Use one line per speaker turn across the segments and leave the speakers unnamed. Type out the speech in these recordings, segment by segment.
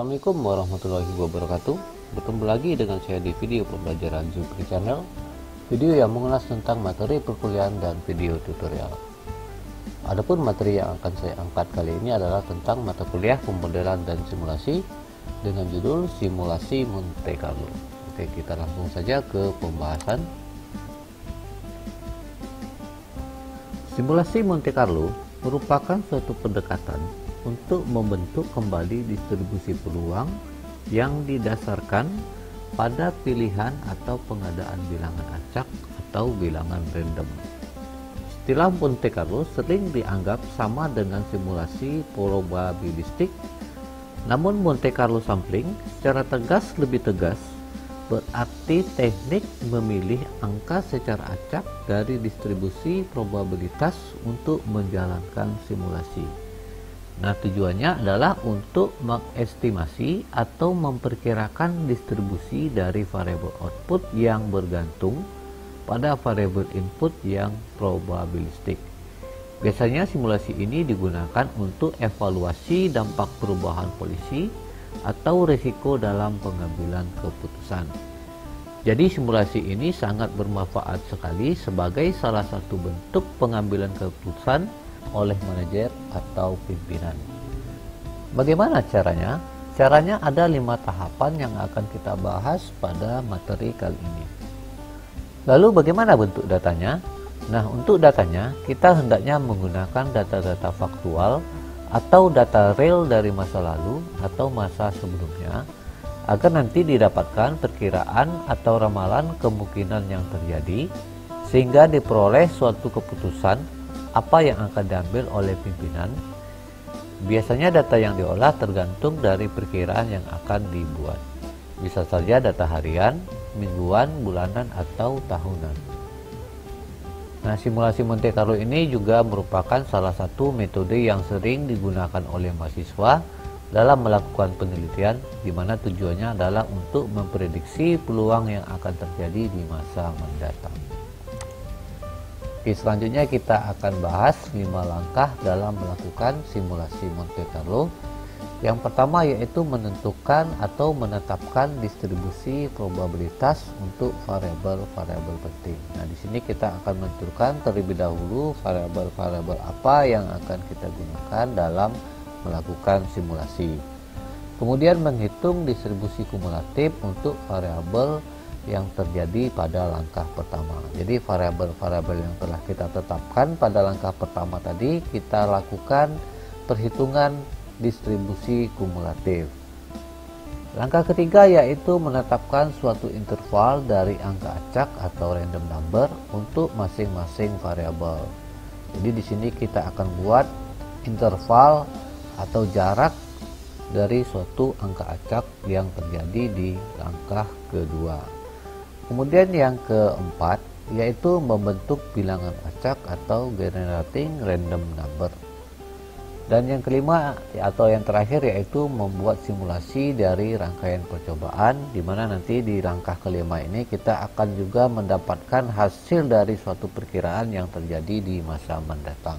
Assalamualaikum warahmatullahi wabarakatuh. Bertemu lagi dengan saya di video pembelajaran Zukri Channel, video yang mengulas tentang materi perkuliahan dan video tutorial. Adapun materi yang akan saya angkat kali ini adalah tentang mata kuliah pemodelan dan simulasi dengan judul Simulasi Monte Carlo. Oke, kita langsung saja ke pembahasan. Simulasi Monte Carlo merupakan suatu pendekatan untuk membentuk kembali distribusi peluang yang didasarkan pada pilihan atau pengadaan bilangan acak atau bilangan random. Istilah Monte Carlo sering dianggap sama dengan simulasi probabilistik, namun Monte Carlo sampling secara lebih tegas berarti teknik memilih angka secara acak dari distribusi probabilitas untuk menjalankan simulasi. Nah, tujuannya adalah untuk mengestimasi atau memperkirakan distribusi dari variabel output yang bergantung pada variabel input yang probabilistik. Biasanya simulasi ini digunakan untuk evaluasi dampak perubahan polisi atau risiko dalam pengambilan keputusan. Jadi simulasi ini sangat bermanfaat sekali sebagai salah satu bentuk pengambilan keputusan oleh manajer atau pimpinan. Bagaimana caranya? Caranya ada 5 tahapan yang akan kita bahas pada materi kali ini. Lalu bagaimana bentuk datanya? Nah, untuk datanya kita hendaknya menggunakan data-data faktual atau data real dari masa lalu atau masa sebelumnya agar nanti didapatkan perkiraan atau ramalan kemungkinan yang terjadi sehingga diperoleh suatu keputusan apa yang akan diambil oleh pimpinan. Biasanya data yang diolah tergantung dari perkiraan yang akan dibuat. Bisa saja data harian, mingguan, bulanan, atau tahunan. Nah, simulasi Monte Carlo ini juga merupakan salah satu metode yang sering digunakan oleh mahasiswa dalam melakukan penelitian, di mana tujuannya adalah untuk memprediksi peluang yang akan terjadi di masa mendatang. Oke, selanjutnya kita akan bahas 5 langkah dalam melakukan simulasi Monte Carlo. Yang pertama yaitu menentukan atau menetapkan distribusi probabilitas untuk variabel-variabel penting. Nah, di sini kita akan menentukan terlebih dahulu variabel-variabel apa yang akan kita gunakan dalam melakukan simulasi. Kemudian menghitung distribusi kumulatif untuk variabel yang terjadi pada langkah pertama. Jadi variabel-variabel yang telah kita tetapkan pada langkah pertama tadi, kita lakukan perhitungan distribusi kumulatif. Langkah ketiga yaitu menetapkan suatu interval dari angka acak atau random number untuk masing-masing variabel. Jadi di sini kita akan buat interval atau jarak dari suatu angka acak yang terjadi di langkah kedua. Kemudian yang keempat yaitu membentuk bilangan acak atau generating random number. Dan yang kelima atau yang terakhir yaitu membuat simulasi dari rangkaian percobaan, di mana nanti di langkah kelima ini kita akan juga mendapatkan hasil dari suatu perkiraan yang terjadi di masa mendatang.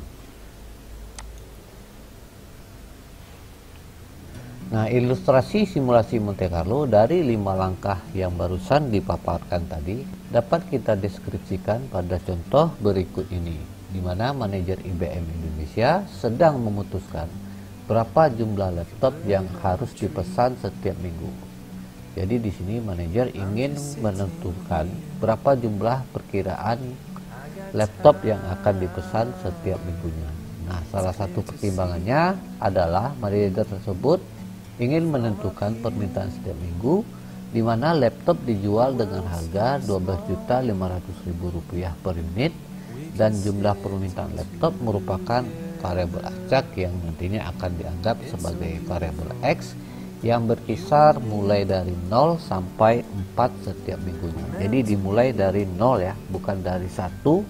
Nah, ilustrasi simulasi Monte Carlo dari 5 langkah yang barusan dipaparkan tadi dapat kita deskripsikan pada contoh berikut ini, di mana manajer IBM Indonesia sedang memutuskan berapa jumlah laptop yang harus dipesan setiap minggu. Jadi di sini manajer ingin menentukan berapa jumlah perkiraan laptop yang akan dipesan setiap minggunya. Nah, salah satu pertimbangannya adalah manajer tersebut ingin menentukan permintaan setiap minggu, di mana laptop dijual dengan harga Rp12.500.000 per unit, dan jumlah permintaan laptop merupakan variabel acak yang nantinya akan dianggap sebagai variabel X yang berkisar mulai dari 0 sampai 4 setiap minggunya. Jadi dimulai dari 0 ya, bukan dari 1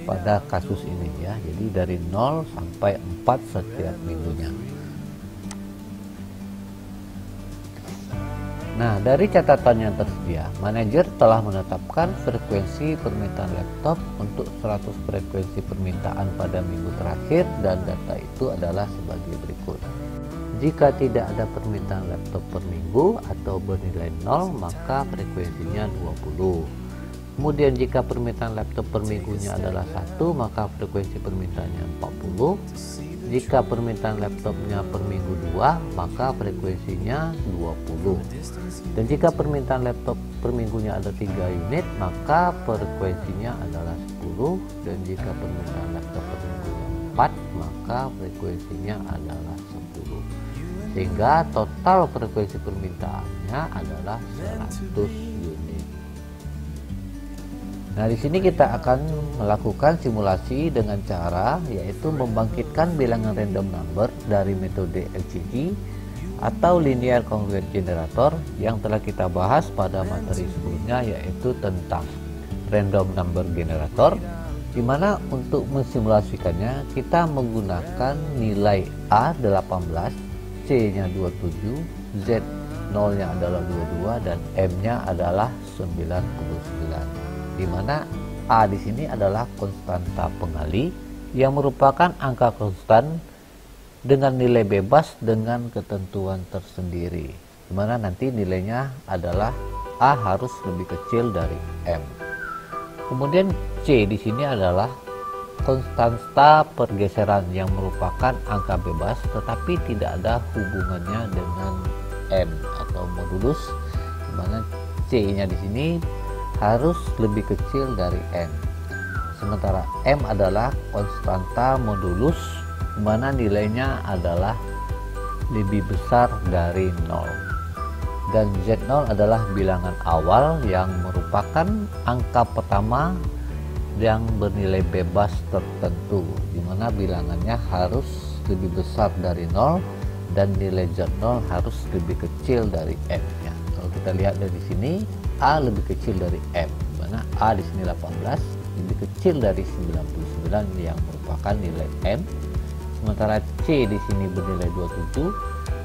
pada kasus ini ya. Jadi dari 0 sampai 4 setiap minggunya. Nah, dari catatan yang tersedia, manajer telah menetapkan frekuensi permintaan laptop untuk 100 frekuensi permintaan pada minggu terakhir, dan data itu adalah sebagai berikut. Jika tidak ada permintaan laptop per minggu atau bernilai 0, maka frekuensinya 20. Kemudian jika permintaan laptop per minggunya adalah 1, maka frekuensi permintaannya 40. Jika permintaan laptopnya per minggu 2, maka frekuensinya 20. Dan jika permintaan laptop per minggunya ada 3 unit, maka frekuensinya adalah 10. Dan jika permintaan laptop per minggunya 4, maka frekuensinya adalah 10. Sehingga total frekuensi permintaannya adalah 100 unit. Nah, di sini kita akan melakukan simulasi dengan cara yaitu membangkitkan bilangan random number dari metode LCG atau Linear Congruent Generator yang telah kita bahas pada materi sebelumnya, yaitu tentang random number generator, di mana untuk mensimulasikannya kita menggunakan nilai A 18, C nya 27, Z 0 nya adalah 22 dan M nya adalah 99. Di mana A di sini adalah konstanta pengali yang merupakan angka konstan dengan nilai bebas dengan ketentuan tersendiri, di mana nanti nilainya adalah A harus lebih kecil dari M. Kemudian C di sini adalah konstanta pergeseran yang merupakan angka bebas tetapi tidak ada hubungannya dengan M atau modulus, di mana C-nya di sini harus lebih kecil dari M. Sementara M adalah konstanta modulus, di mana nilainya adalah lebih besar dari 0. Dan Z0 adalah bilangan awal yang merupakan angka pertama yang bernilai bebas tertentu, di mana bilangannya harus lebih besar dari 0 dan nilai Z0 harus lebih kecil dari M-nya. Kalau kita lihat dari sini, A lebih kecil dari M, di mana A di sini 18 lebih kecil dari 99 yang merupakan nilai M. Sementara C di sini bernilai 27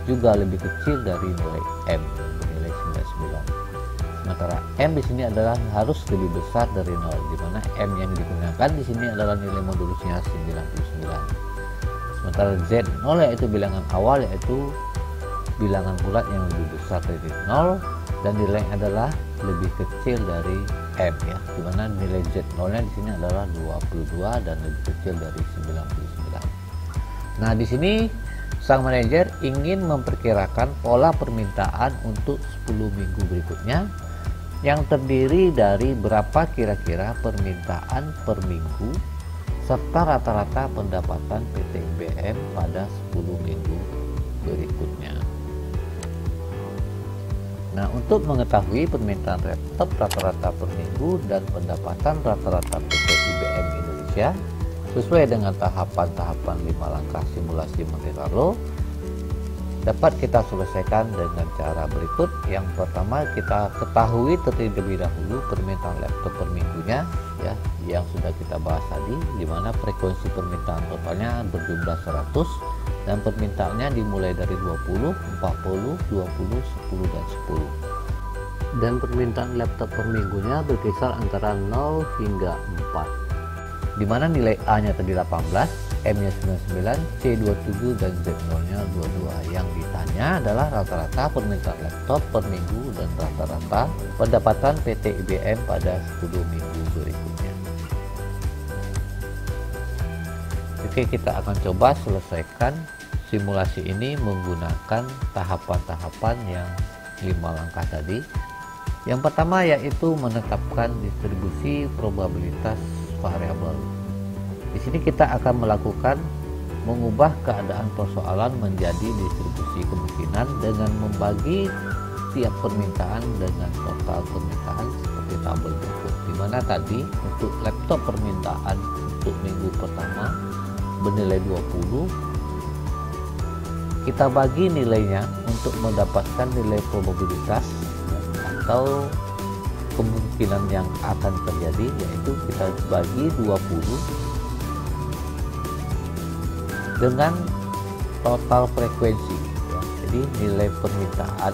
juga lebih kecil dari nilai M bernilai 99. Sementara M di sini adalah harus lebih besar dari 0, di mana M yang digunakan di sini adalah nilai modulusnya 99. Sementara Z0 yaitu bilangan awal, yaitu bilangan bulat yang lebih besar dari 0 dan nilai adalah lebih kecil dari M, ya, di mana nilai Z0 nya di sini adalah 22 dan lebih kecil dari 99. Nah, di sini sang manajer ingin memperkirakan pola permintaan untuk 10 minggu berikutnya yang terdiri dari berapa kira-kira permintaan per minggu serta rata-rata pendapatan PT IBM pada 10 minggu berikutnya. Nah, untuk mengetahui permintaan laptop rata-rata per minggu dan pendapatan rata-rata PT IBM Indonesia sesuai dengan tahapan-tahapan 5 langkah simulasi Monte Carlo, dapat kita selesaikan dengan cara berikut. Yang pertama, kita ketahui terlebih dahulu permintaan laptop per minggunya, ya, yang sudah kita bahas tadi, di mana frekuensi permintaan totalnya berjumlah 100 dan permintaannya dimulai dari 20, 40, 20, 10 dan 10. Dan permintaan laptop per minggunya berkisar antara 0 hingga 4. Di mana nilai A-nya tadi 18, M-nya 99, C 27 dan Z0-nya 22. Yang ditanya adalah rata-rata permintaan laptop per minggu dan rata-rata pendapatan PT IBM pada 10 minggu berikutnya. Oke, kita akan coba selesaikan simulasi ini menggunakan tahapan-tahapan yang 5 langkah tadi. Yang pertama yaitu menetapkan distribusi probabilitas variabel. Di sini kita akan melakukan mengubah keadaan persoalan menjadi distribusi kemungkinan dengan membagi tiap permintaan dengan total permintaan seperti tabel berikut. Di mana tadi untuk laptop permintaan untuk minggu pertama bernilai 20, kita bagi nilainya untuk mendapatkan nilai probabilitas atau kemungkinan yang akan terjadi, yaitu kita bagi 20 dengan total frekuensi, ya. Jadi nilai permintaan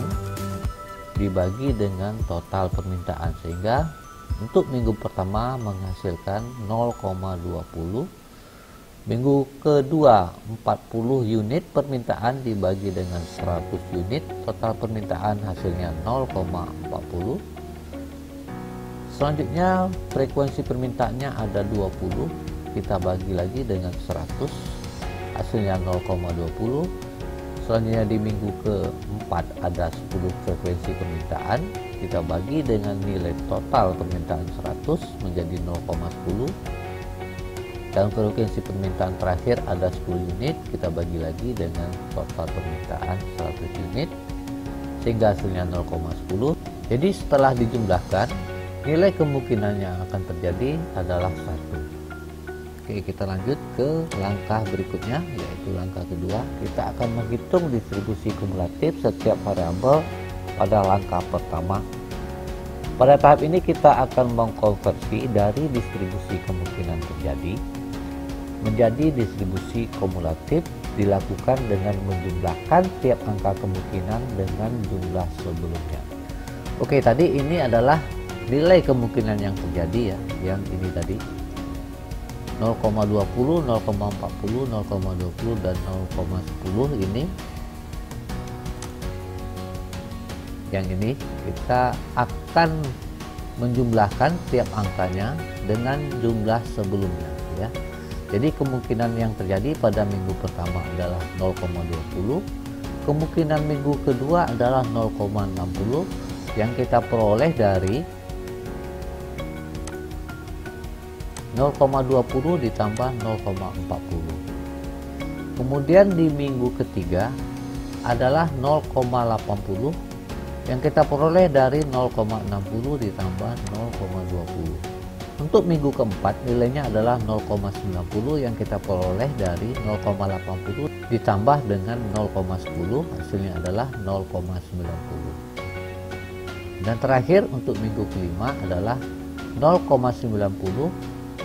dibagi dengan total permintaan, sehingga untuk minggu pertama menghasilkan 0,20 Minggu kedua 40 unit permintaan dibagi dengan 100 unit, total permintaan hasilnya 0,40. Selanjutnya frekuensi permintaannya ada 20, kita bagi lagi dengan 100, hasilnya 0,20. Selanjutnya di minggu keempat ada 10 frekuensi permintaan, kita bagi dengan nilai total permintaan 100 menjadi 0,10. Dan frekuensi permintaan terakhir ada 10 unit, kita bagi lagi dengan total permintaan 100 unit sehingga hasilnya 0,10. Jadi setelah dijumlahkan, nilai kemungkinan yang akan terjadi adalah 1. Oke, kita lanjut ke langkah berikutnya, yaitu langkah kedua. Kita akan menghitung distribusi kumulatif setiap variabel pada langkah pertama. Pada tahap ini kita akan mengkonversi dari distribusi kemungkinan terjadi menjadi distribusi kumulatif, dilakukan dengan menjumlahkan tiap angka kemungkinan dengan jumlah sebelumnya. Oke, tadi ini adalah nilai kemungkinan yang terjadi ya, yang ini tadi 0,20, 0,40, 0,20 dan 0,10. ini yang ini kita akan menjumlahkan tiap angkanya dengan jumlah sebelumnya ya. Jadi kemungkinan yang terjadi pada minggu pertama adalah 0,20, kemungkinan minggu kedua adalah 0,60 yang kita peroleh dari 0,20 ditambah 0,40. Kemudian di minggu ketiga adalah 0,80 yang kita peroleh dari 0,60 ditambah 0,20. Untuk minggu keempat nilainya adalah 0,90 yang kita peroleh dari 0,80 ditambah dengan 0,10, hasilnya adalah 0,90. Dan terakhir untuk minggu kelima adalah 0,90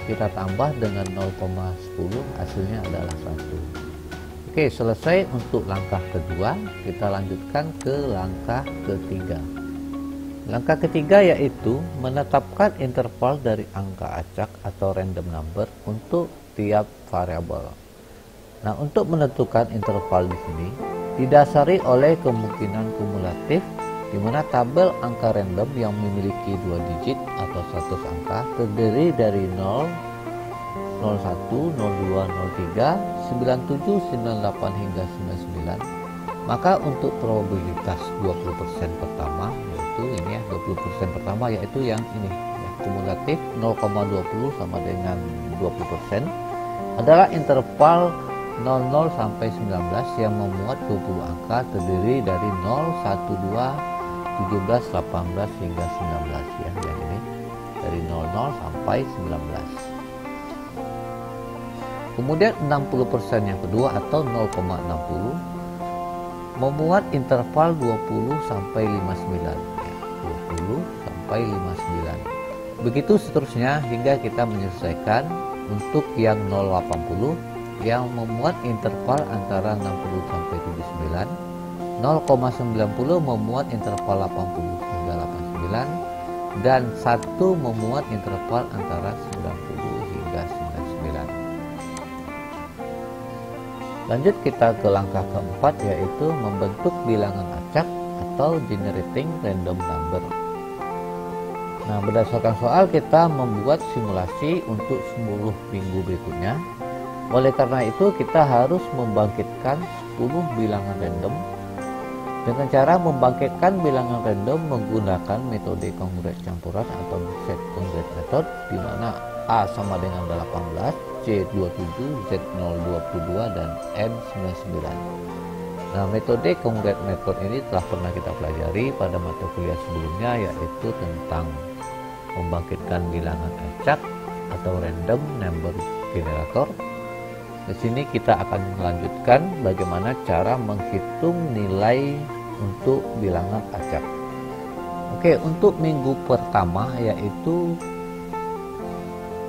kita tambah dengan 0,10, hasilnya adalah 1. Oke, selesai untuk langkah kedua. Kita lanjutkan ke langkah ketiga. Langkah ketiga yaitu menetapkan interval dari angka acak atau random number untuk tiap variabel. Nah, untuk menentukan interval di sini didasari oleh kemungkinan kumulatif, di mana tabel angka random yang memiliki 2 digit atau 100 angka terdiri dari 0, 01, 02, 03, 97, 98 hingga 99. Maka untuk probabilitas 20% pertama, yaitu ini ya, 20% pertama yaitu yang ini ya, kumulatif 0,20 sama dengan 20%, adalah interval 00 sampai 19 yang memuat 20 angka terdiri dari 0, 1, 2, 17, 18 hingga 19 ya, yang ini dari 00 sampai 19. Kemudian 60% yang kedua atau 0,60 memuat interval 20 sampai 59 ya, 20 sampai 59. Begitu seterusnya hingga kita menyelesaikan untuk yang 0,80 yang memuat interval antara 60 sampai 79, 0,90 memuat interval 80 hingga 89, dan 1 memuat interval antara 90 hingga 99. Lanjut kita ke langkah keempat, yaitu membentuk bilangan acak atau generating random number. Nah, berdasarkan soal kita membuat simulasi untuk 10 minggu berikutnya. Oleh karena itu kita harus membangkitkan 10 bilangan random dengan cara membangkitkan bilangan random menggunakan metode kongruent campuran atau set congruent method, di mana A sama dengan 18, C 27, Z 022 dan N 99. Nah, metode congruent method ini telah pernah kita pelajari pada mata kuliah sebelumnya, yaitu tentang membangkitkan bilangan acak atau random number generator. Di sini kita akan melanjutkan bagaimana cara menghitung nilai untuk bilangan acak. Oke, untuk minggu pertama yaitu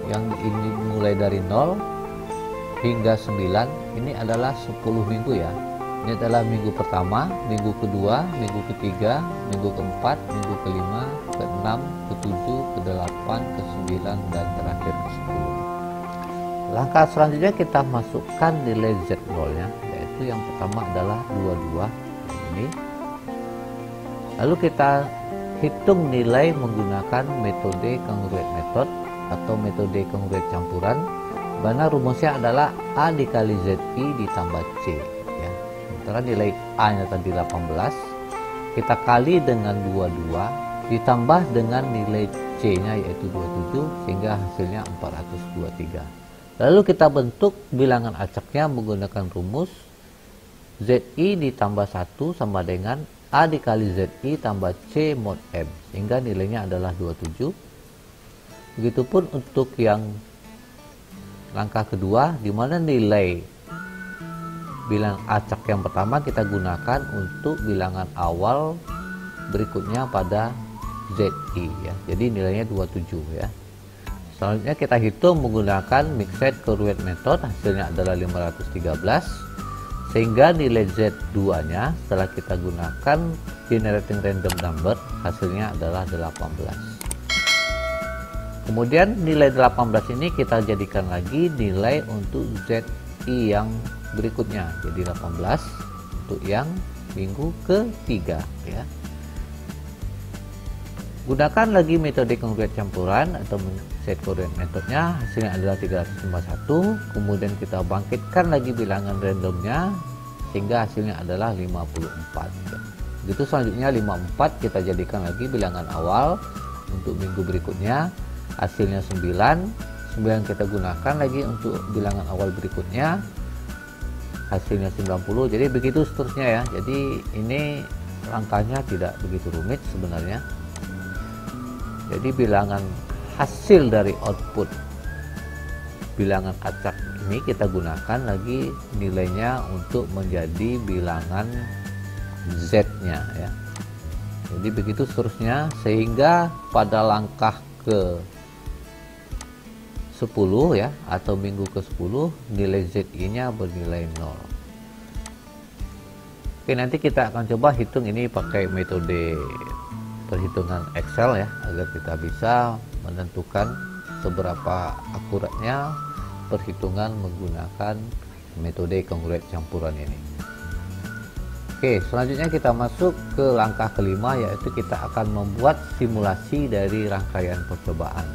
yang ini mulai dari 0 hingga 9, ini adalah 10 minggu ya. Ini adalah minggu pertama, minggu kedua, minggu ketiga, minggu keempat, minggu kelima, keenam, ketujuh, ke-8, ke-9 dan terakhir ke-10. Langkah selanjutnya kita masukkan nilai Z0 nya, yaitu yang pertama adalah 22 ini. Lalu kita hitung nilai menggunakan metode congruent method atau metode congruent campuran, mana rumusnya adalah A dikali ZI ditambah C ya. Sementara nilai A nya tadi 18 kita kali dengan 22 ditambah dengan nilai C nya yaitu 27 sehingga hasilnya 423. Lalu kita bentuk bilangan acaknya menggunakan rumus ZI ditambah 1 sama dengan A dikali ZI tambah C mod M sehingga nilainya adalah 27. Begitupun untuk yang langkah kedua, di mana nilai bilangan acak yang pertama kita gunakan untuk bilangan awal berikutnya pada ZI ya. Jadi nilainya 27 ya. Selanjutnya kita hitung menggunakan mixed congruent method, hasilnya adalah 513 sehingga nilai Z2 nya setelah kita gunakan generating random number hasilnya adalah 18. Kemudian nilai 18 ini kita jadikan lagi nilai untuk ZI yang berikutnya, jadi 18 untuk yang minggu ketiga ya. Gunakan lagi metode congruent campuran atau set congruent metodenya, hasilnya adalah 351. Kemudian kita bangkitkan lagi bilangan randomnya sehingga hasilnya adalah 54 ya. Begitu selanjutnya 54 kita jadikan lagi bilangan awal untuk minggu berikutnya, hasilnya 9 kita gunakan lagi untuk bilangan awal berikutnya, hasilnya 90. Jadi begitu seterusnya ya. Jadi ini langkahnya tidak begitu rumit sebenarnya. Jadi bilangan hasil dari output bilangan acak ini kita gunakan lagi nilainya untuk menjadi bilangan Z-nya ya. Jadi begitu seterusnya sehingga pada langkah ke 10 ya atau minggu ke 10 nilai ZI-nya bernilai 0. Oke, nanti kita akan coba hitung ini pakai metode perhitungan Excel ya, agar kita bisa menentukan seberapa akuratnya perhitungan menggunakan metode congruent campuran ini. Oke, selanjutnya kita masuk ke langkah kelima, yaitu kita akan membuat simulasi dari rangkaian percobaan.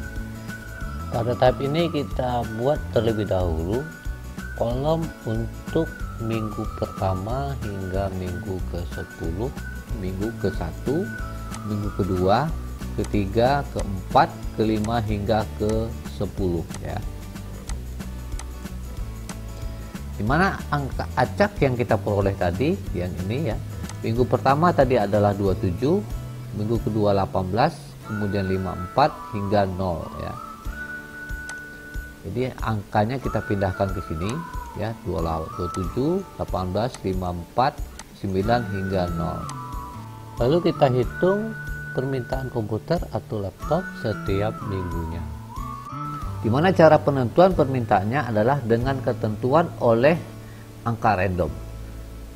Pada tahap ini kita buat terlebih dahulu kolom untuk minggu pertama hingga minggu ke-10, minggu ke-1, minggu kedua, ketiga, keempat, kelima hingga ke-10 ya. Dimana angka acak yang kita peroleh tadi yang ini ya, minggu pertama tadi adalah 27, minggu kedua 18, kemudian 54 hingga 0 ya. Jadi angkanya kita pindahkan ke sini ya, 27, 18, 54, 9 hingga 0. Lalu kita hitung permintaan komputer atau laptop setiap minggunya. Di mana cara penentuan permintaannya adalah dengan ketentuan oleh angka random.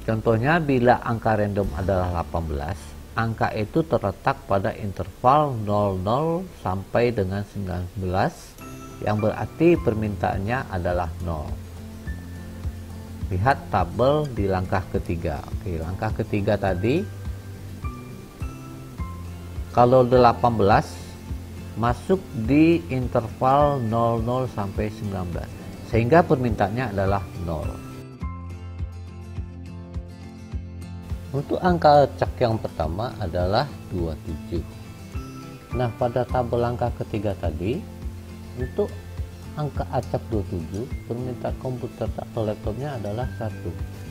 Contohnya bila angka random adalah 18, angka itu terletak pada interval 00 sampai dengan 19, yang berarti permintaannya adalah 0. Lihat tabel di langkah ketiga. Oke, langkah ketiga tadi kalau 18 masuk di interval 00 sampai 19 sehingga permintaannya adalah 0. Untuk angka acak yang pertama adalah 27. Nah, pada tabel angka ketiga tadi untuk angka acak 27 permintaan komputer atau laptopnya adalah 1.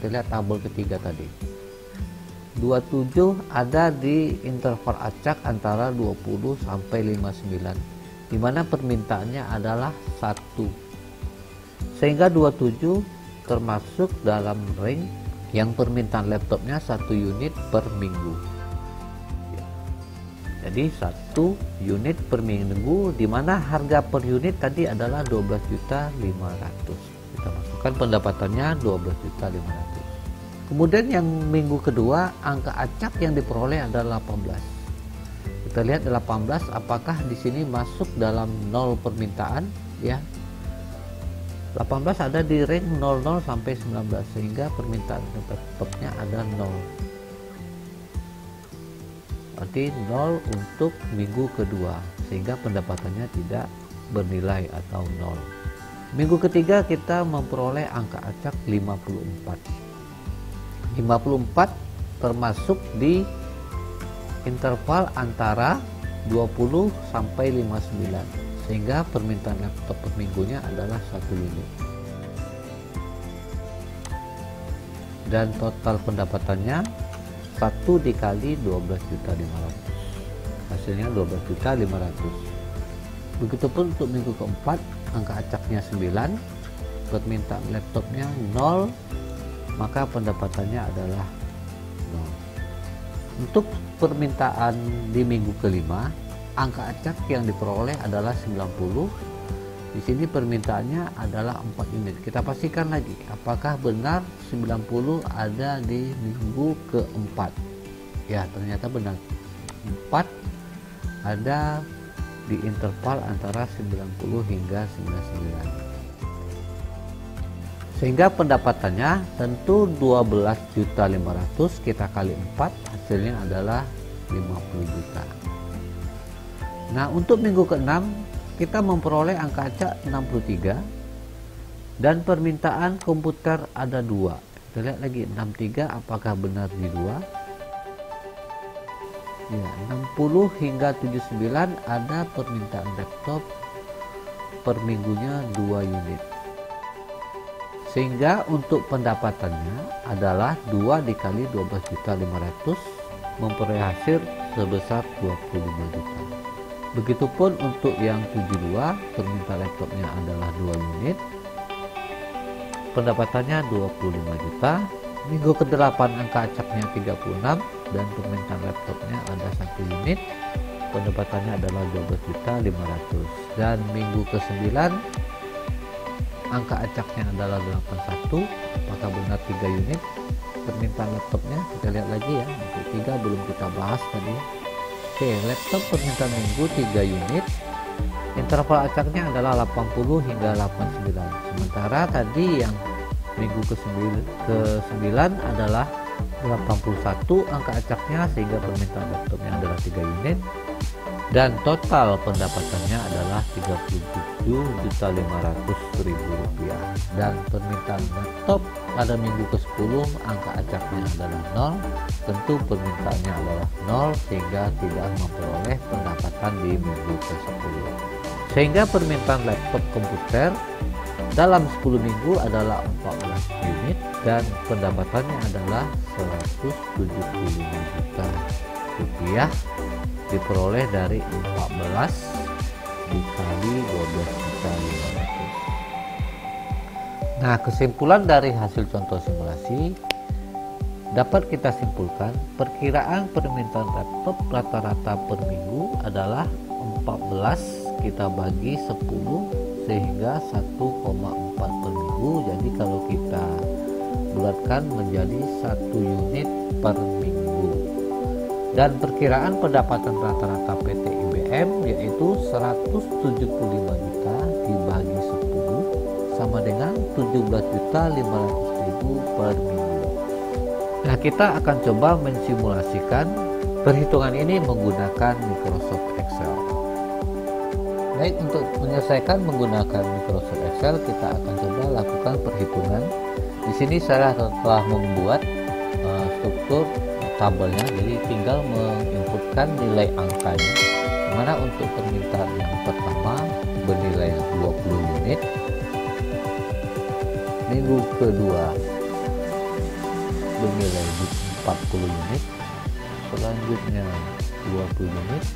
Kita lihat tabel ketiga tadi. 27 ada di interval acak antara 20 sampai 59, di mana permintaannya adalah 1. Sehingga 27 termasuk dalam range yang permintaan laptopnya 1 unit per minggu. Jadi 1 unit per minggu, di mana harga per unit tadi adalah 12.500.000. Kita masukkan pendapatannya 12.500.000. Kemudian yang minggu kedua angka acak yang diperoleh adalah 18. Kita lihat 18 apakah di sini masuk dalam 0 permintaan ya. 18 ada di range 00 sampai 19, sehingga permintaan laptopnya ada 0. Berarti 0 untuk minggu kedua, sehingga pendapatannya tidak bernilai atau 0. Minggu ketiga kita memperoleh angka acak 54. 54 termasuk di interval antara 20 sampai 59, sehingga permintaan laptop per minggunya adalah 1 unit. Dan total pendapatannya 1 dikali 12.500, hasilnya 12.500. Begitupun untuk minggu keempat, angka acaknya 9, permintaan laptopnya 0, maka pendapatannya adalah 0. Untuk permintaan di minggu kelima, angka acak yang diperoleh adalah 90. Di sini permintaannya adalah 4 unit. Kita pastikan lagi apakah benar 90 ada di minggu keempat. Ya, ternyata benar. 4 ada di interval antara 90 hingga 99. Sehingga pendapatannya tentu 12.500 kita kali 4, hasilnya adalah 50 juta. Nah, untuk minggu ke-6 kita memperoleh angka acak 63 dan permintaan komputer ada 2. Kita lihat lagi 63 apakah benar di 2. Ya, 60 hingga 79 ada permintaan laptop per minggunya 2 unit. Sehingga untuk pendapatannya adalah 2 dikali 12.500 memperoleh hasil sebesar 25 juta. Begitupun untuk yang 72, permintaan laptopnya adalah 2 unit, pendapatannya 25 juta. Minggu ke-8 angka acaknya 36 dan permintaan laptopnya ada 1 unit, pendapatannya adalah 12.500. Dan minggu ke-9 angka acaknya adalah 81, apakah benar 3 unit, permintaan laptopnya kita lihat lagi ya, untuk 3 belum kita bahas tadi. Oke, laptop permintaan minggu 3 unit, interval acaknya adalah 80 hingga 89. Sementara tadi yang minggu ke-9 adalah 81 angka acaknya, sehingga permintaan laptopnya adalah 3 unit. Dan total pendapatannya adalah 37.500.000 rupiah. Dan permintaan laptop pada minggu ke-10 angka acaknya adalah 0. Tentu permintaannya adalah 0, sehingga tidak memperoleh pendapatan di minggu ke-10. Sehingga permintaan laptop komputer dalam 10 minggu adalah 14 unit dan pendapatannya adalah 175 juta rupiah, diperoleh dari 14 dikali 12.500. Nah, kesimpulan dari hasil contoh simulasi dapat kita simpulkan perkiraan permintaan laptop rata-rata per minggu adalah 14 kita bagi 10 sehingga 1,4 per minggu. Jadi kalau kita bulatkan menjadi 1 unit per minggu. Dan perkiraan pendapatan rata-rata PT IBM yaitu 175 juta dibagi 10 sama dengan 17.500.000 per minggu. Nah, kita akan coba mensimulasikan perhitungan ini menggunakan Microsoft Excel. Baik, untuk menyelesaikan menggunakan Microsoft Excel, kita akan coba lakukan perhitungan. Di sini saya telah membuat struktur tabelnya, jadi tinggal menginputkan nilai angkanya. Dimana untuk permintaan yang pertama bernilai 20 unit, minggu kedua bernilai 40 unit, selanjutnya 20 unit,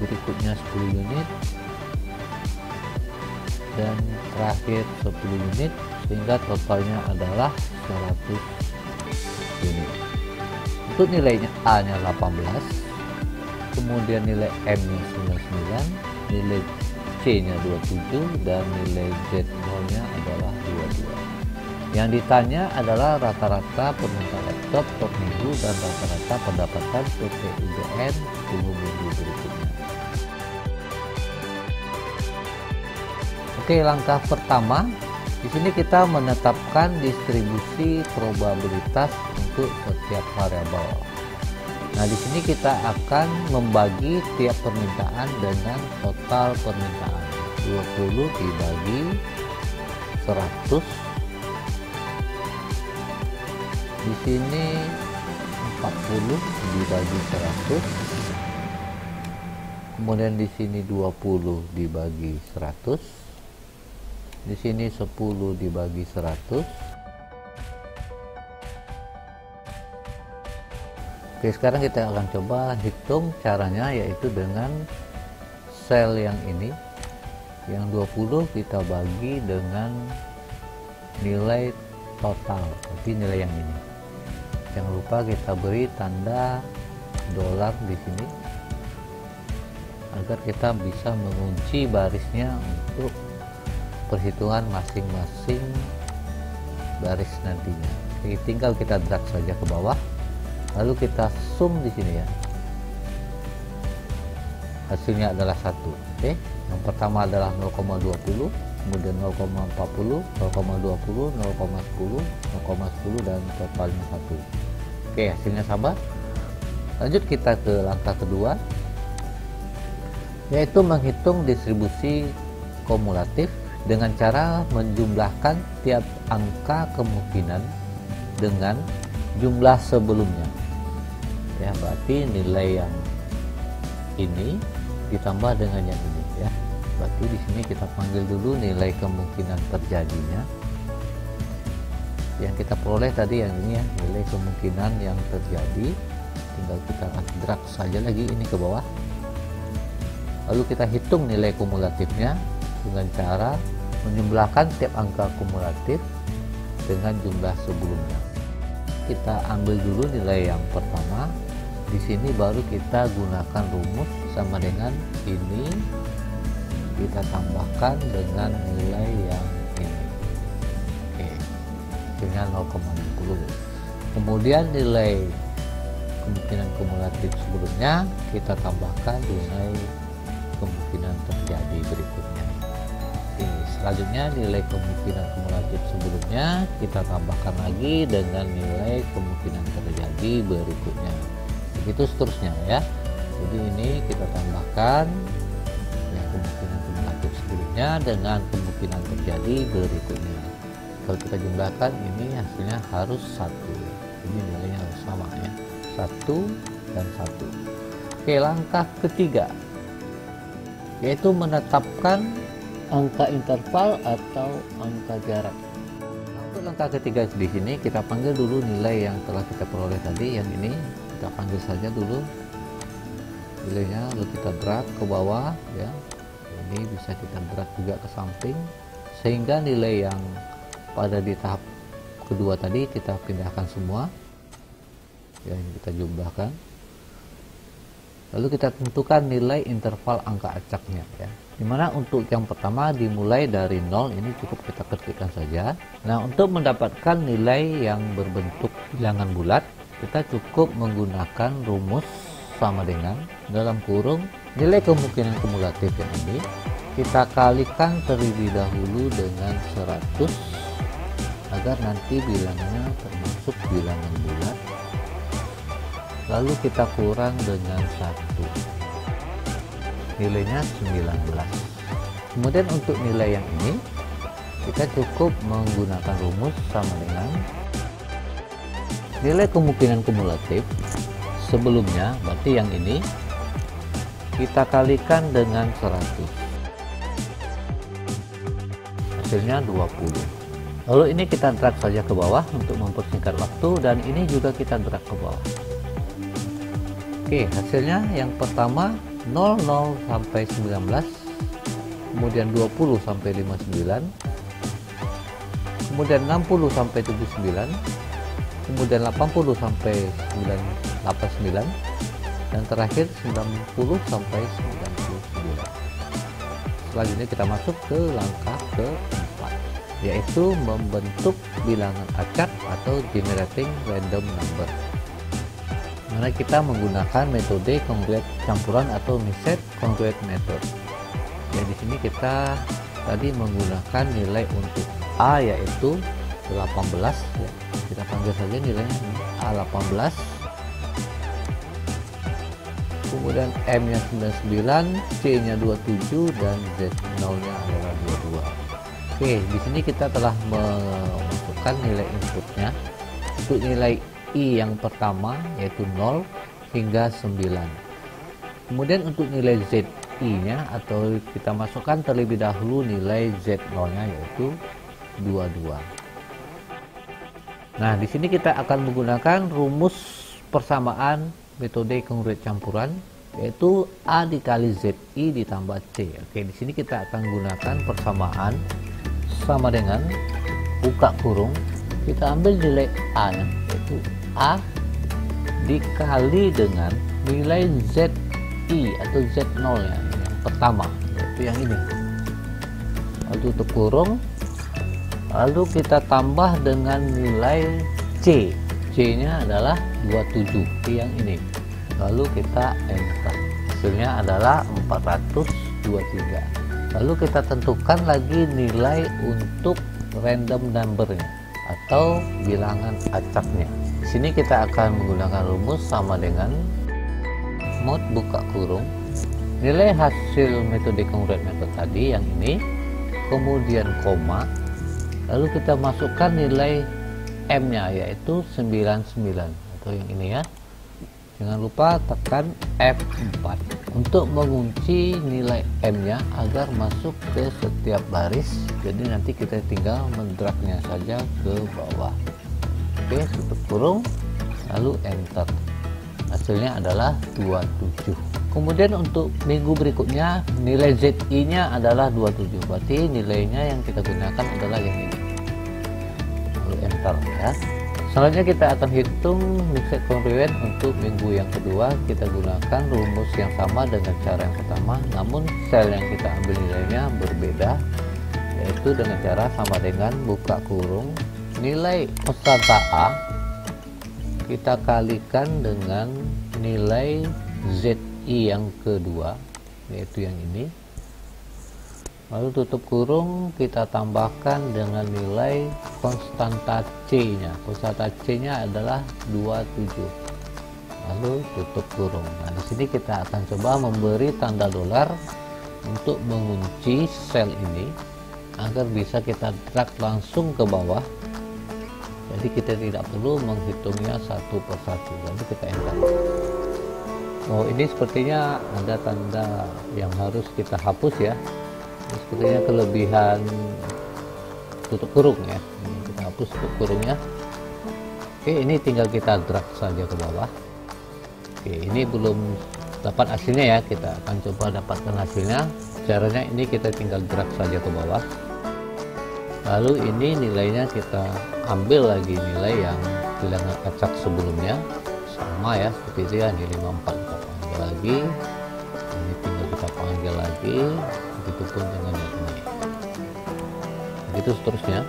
berikutnya 10 unit, dan terakhir 10 unit, sehingga totalnya adalah 100 unit. Untuk nilainya A nya 18, kemudian nilai M nya 99, nilai C nya 27, dan nilai Z 0 nya adalah 22. Yang ditanya adalah rata-rata permintaan laptop per minggu dan rata-rata pendapatan PT IBM 10 minggu berikutnya. Oke, langkah pertama di sini kita menetapkan distribusi probabilitas untuk setiap variabel. Nah, di sini kita akan membagi tiap permintaan dengan total permintaan. 20 dibagi 100. Di sini 40 dibagi 100. Kemudian di sini 20 dibagi 100. Di sini 10 dibagi 100. Oke, sekarang kita akan coba hitung caranya, yaitu dengan sel yang ini. Yang 20 kita bagi dengan nilai total, berarti nilai yang ini. Jangan lupa kita beri tanda dolar di sini agar kita bisa mengunci barisnya untuk perhitungan masing-masing baris nantinya. Oke, tinggal kita drag saja ke bawah, lalu kita sum di sini ya. Hasilnya adalah 1. Oke, yang pertama adalah 0,20, kemudian 0,40, 0,20, 0,10, 0,10 dan totalnya 1. Oke, hasilnya sama. Lanjut kita ke langkah kedua, yaitu menghitung distribusi kumulatif dengan cara menjumlahkan tiap angka kemungkinan dengan jumlah sebelumnya. Ya, berarti nilai yang ini ditambah dengan yang ini ya. Berarti di sini kita panggil dulu nilai kemungkinan terjadinya. Yang kita peroleh tadi yang ini ya, nilai kemungkinan yang terjadi. Tinggal kita akan drag saja lagi ini ke bawah. Lalu kita hitung nilai kumulatifnya dengan cara menjumlahkan tiap angka kumulatif dengan jumlah sebelumnya. Kita ambil dulu nilai yang pertama. Di sini baru kita gunakan rumus sama dengan ini, kita tambahkan dengan nilai yang ini. Oke, hasilnya 0,60. Kemudian nilai kemungkinan kumulatif sebelumnya kita tambahkan nilai kemungkinan terjadi berikutnya. Oke, selanjutnya nilai kemungkinan kumulatif sebelumnya kita tambahkan lagi dengan nilai kemungkinan terjadi berikutnya. Begitu seterusnya ya. Jadi ini kita tambahkan ya, kemungkinan kumulatif sebelumnya dengan kemungkinan terjadi berikutnya. Kalau kita jumlahkan ini hasilnya harus 1. Jadi nilainya harus sama ya. 1 dan 1. Oke, langkah ketiga yaitu menetapkan angka interval atau angka jarak. Untuk langkah ketiga di sini kita panggil dulu nilai yang telah kita peroleh tadi, yang ini kita panggil saja dulu nilainya, lalu kita drag ke bawah ya. Ini bisa kita drag juga ke samping sehingga nilai yang pada di tahap kedua tadi kita pindahkan semua ya, ini kita jumlahkan. Lalu kita tentukan nilai interval angka acaknya ya. Dimana untuk yang pertama dimulai dari 0, ini cukup kita ketikkan saja. Nah, untuk mendapatkan nilai yang berbentuk bilangan bulat, kita cukup menggunakan rumus sama dengan dalam kurung nilai kemungkinan kumulatif yang ini kita kalikan terlebih dahulu dengan 100 agar nanti bilangannya termasuk bilangan bulat, lalu kita kurang dengan 1, nilainya 19. Kemudian untuk nilai yang ini kita cukup menggunakan rumus sama dengan nilai kemungkinan kumulatif sebelumnya, berarti yang ini kita kalikan dengan 100, hasilnya 20. Lalu ini kita drag saja ke bawah untuk mempersingkat waktu, dan ini juga kita drag ke bawah. Oke, hasilnya yang pertama 00 sampai 19, kemudian 20 sampai 59, kemudian 60 sampai 79, kemudian 80 sampai 89, dan terakhir 90 sampai 99. Selanjutnya kita masuk ke langkah keempat, yaitu membentuk bilangan acak atau generating random number. Mana kita menggunakan metode congruent campuran atau mixed congruent method. Ya, di sini kita tadi menggunakan nilai untuk A yaitu 18 ya. Kita panggil saja nilainya A18, kemudian M nya 99, C nya 27, dan Z0 nya adalah 22. Oke, di sini kita telah memasukkan nilai inputnya untuk nilai I yang pertama yaitu 0 hingga 9. Kemudian untuk nilai ZI nya atau kita masukkan terlebih dahulu nilai Z0 nya yaitu 22. Nah, di sini kita akan menggunakan rumus persamaan metode kongruent campuran yaitu A dikali ZI ditambah C. Oke, di sini kita akan gunakan persamaan sama dengan buka kurung, kita ambil nilai A nya yaitu A dikali dengan nilai ZI atau Z0 nya yang pertama yaitu yang ini, lalu tutup kurung, lalu kita tambah dengan nilai C. C nya adalah 27 yang ini, lalu kita enter, hasilnya adalah 423. Lalu kita tentukan lagi nilai untuk random number-nya atau bilangan acaknya. Di sini kita akan menggunakan rumus sama dengan mod buka kurung, nilai hasil metode kongruent method tadi yang ini, kemudian koma, lalu kita masukkan nilai M nya yaitu 99 atau yang ini ya. Jangan lupa tekan F4 untuk mengunci nilai M nya agar masuk ke setiap baris, jadi nanti kita tinggal mendragnya saja ke bawah. Oke, tutup kurung, lalu enter, hasilnya adalah 27. Kemudian untuk minggu berikutnya nilai ZI nya adalah 27, berarti nilainya yang kita gunakan adalah yang ini, lalu enter ya. Selanjutnya kita akan hitung mixed congruent untuk minggu yang kedua. Kita gunakan rumus yang sama dengan cara yang pertama, namun sel yang kita ambil nilainya berbeda, yaitu dengan cara sama dengan buka kurung, nilai peserta A kita kalikan dengan nilai ZI yang kedua yaitu yang ini, lalu tutup kurung, kita tambahkan dengan nilai konstanta C nya. Konstanta C nya adalah 27, lalu tutup kurung. Nah, di sini kita akan coba memberi tanda dolar untuk mengunci sel ini agar bisa kita drag langsung ke bawah, jadi kita tidak perlu menghitungnya satu persatu. Lalu kita enter. Oh, ini sepertinya ada tanda yang harus kita hapus ya. Ini sepertinya kelebihan tutup kurung ya. Ini kita hapus tutup kurungnya. Oke, ini tinggal kita drag saja ke bawah. Oke, ini belum dapat hasilnya ya, kita akan coba dapatkan hasilnya. Caranya ini kita tinggal drag saja ke bawah, lalu ini nilainya kita ambil lagi nilai yang bilangan acak sebelumnya sama ya, seperti itu ya. Ini 54 kita panggil lagi, ini tinggal kita panggil lagi, begitupun dengan yang ini, begitu seterusnya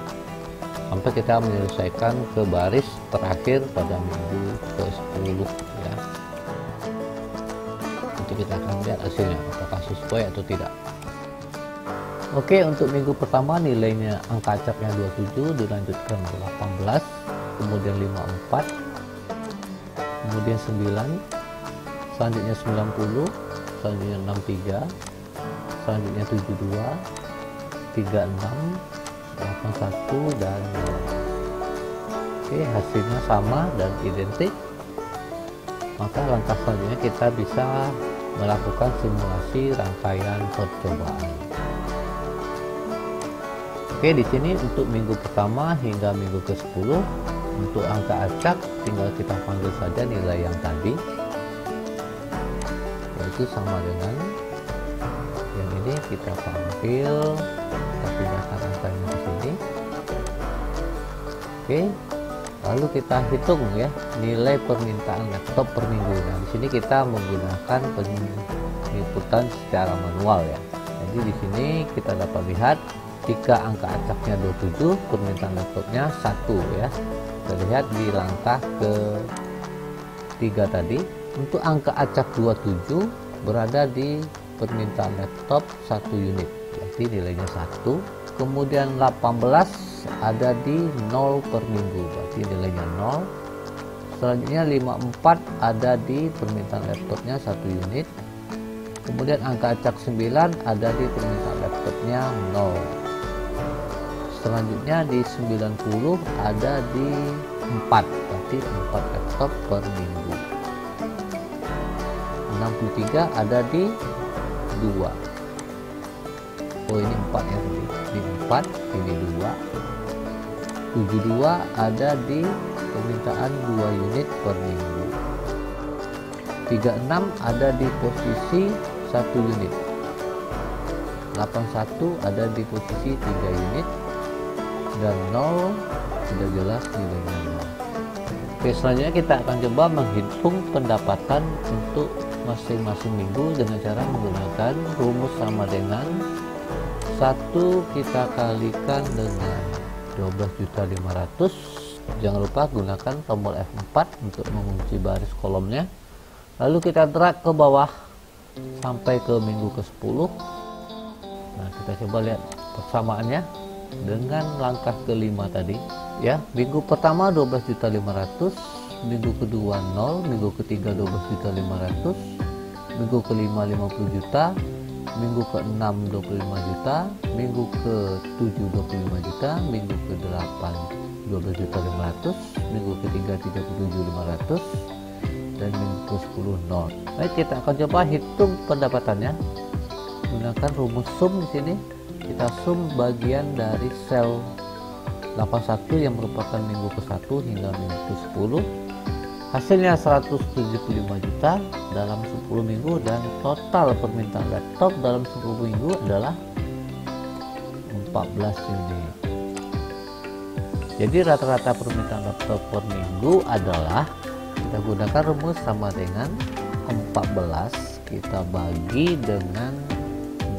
sampai kita menyelesaikan ke baris terakhir pada minggu ke-10 ya. Nanti kita akan lihat hasilnya apakah sesuai atau tidak. Oke, untuk minggu pertama nilainya angka acaknya 27, dilanjutkan 18, kemudian 54, kemudian 9, selanjutnya 90, selanjutnya 63, selanjutnya 72, 36, 81, dan 0. Oke, hasilnya sama dan identik. Maka langkah selanjutnya kita bisa melakukan simulasi rangkaian percobaan. Oke, di sini untuk minggu pertama hingga minggu ke-10 untuk angka acak tinggal kita panggil saja nilai yang tadi, yaitu sama dengan yang ini. Kita panggil, kita pindahkan angkanya ke sini. Oke, lalu kita hitung ya nilai permintaan laptop per minggu. Nah, di sini kita menggunakan penginputan secara manual ya. Jadi di sini kita dapat lihat jika angka acaknya 27, permintaan laptopnya 1 ya. Kita lihat di langkah ke-3 tadi, untuk angka acak 27 berada di permintaan laptop 1 unit. berarti nilainya 1. Kemudian 18 ada di 0 per minggu, berarti nilainya 0. Selanjutnya 54 ada di permintaan laptopnya 1 unit. Kemudian angka acak 9 ada di permintaan laptopnya 0. Selanjutnya di 90 ada di 4, berarti 4 laptop per minggu. 63 ada di 2. Oh ini 4 ya, ini 4, ini 2. 72 ada di permintaan 2 unit per minggu. 36 ada di posisi 1 unit. 81 ada di posisi 3 unit. Dan 0 sudah jelas nilainya 0. Oke, selanjutnya kita akan coba menghitung pendapatan untuk masing-masing minggu dengan cara menggunakan rumus sama dengan 1 kita kalikan dengan 12.500. Jangan lupa gunakan tombol F4 untuk mengunci baris kolomnya. Lalu kita drag ke bawah sampai ke minggu ke-10. Nah, kita coba lihat persamaannya dengan langkah kelima tadi ya. Minggu pertama 12.500, minggu kedua 0, minggu ketiga 12.500, minggu kelima 50 juta, minggu ke-6 25 juta, minggu ke-7 25 juta, minggu ke-8 12.500, minggu ketiga 37.500, dan minggu ke-10 0. Baik, kita akan coba hitung pendapatannya gunakan rumus sum. Di sini kita sum bagian dari sel 81 yang merupakan minggu ke-1 hingga minggu ke-10. Hasilnya 175 juta dalam 10 minggu, dan total permintaan laptop dalam 10 minggu adalah 14 unit. Jadi rata-rata permintaan laptop per minggu adalah, kita gunakan rumus sama dengan 14 kita bagi dengan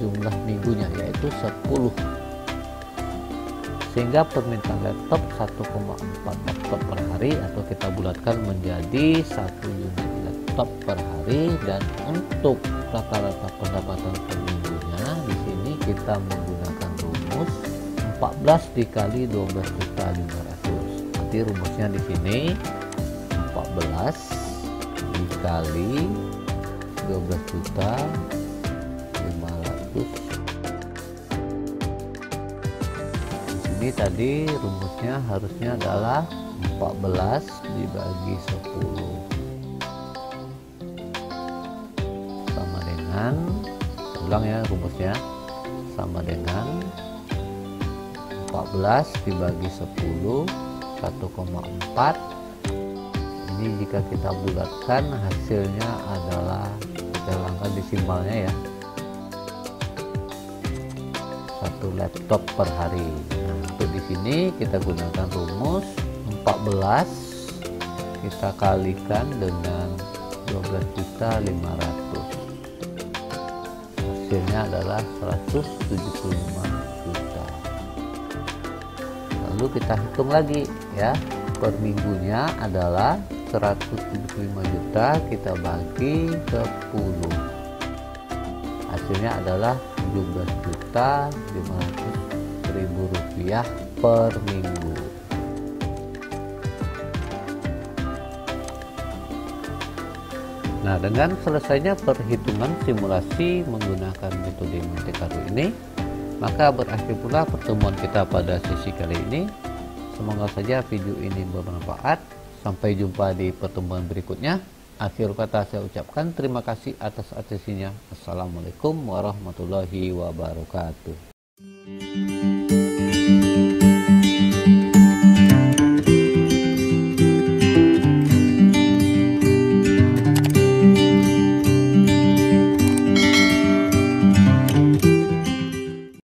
jumlah minggunya, yaitu 10, sehingga permintaan laptop 1,4 laptop per hari, atau kita bulatkan menjadi 1 unit laptop per hari. Dan untuk rata-rata pendapatan per minggunya di sini kita menggunakan rumus 14 dikali 12.500. Nanti rumusnya di sini 14 dikali 12.500. Di sini tadi rumusnya harusnya adalah 14 dibagi 10 sama dengan, ulang ya rumusnya, sama dengan 14 dibagi 10 1,4. Ini jika kita bulatkan hasilnya adalah, kita langkah desimalnya ya, 1 laptop per hari. Nah, untuk di sini kita gunakan rumus 14 kita kalikan dengan 12.500. Hasilnya adalah 175 juta. Lalu kita hitung lagi ya, per minggunya adalah 175 juta kita bagi 10. Hasilnya adalah 17.500.000 rupiah per minggu. Nah, dengan selesainya perhitungan simulasi menggunakan metode Monte Carlo ini, maka berakhir pula pertemuan kita pada sesi kali ini. Semoga saja video ini bermanfaat. Sampai jumpa di pertemuan berikutnya. Akhir kata saya ucapkan terima kasih atas atensinya. Assalamualaikum warahmatullahi wabarakatuh.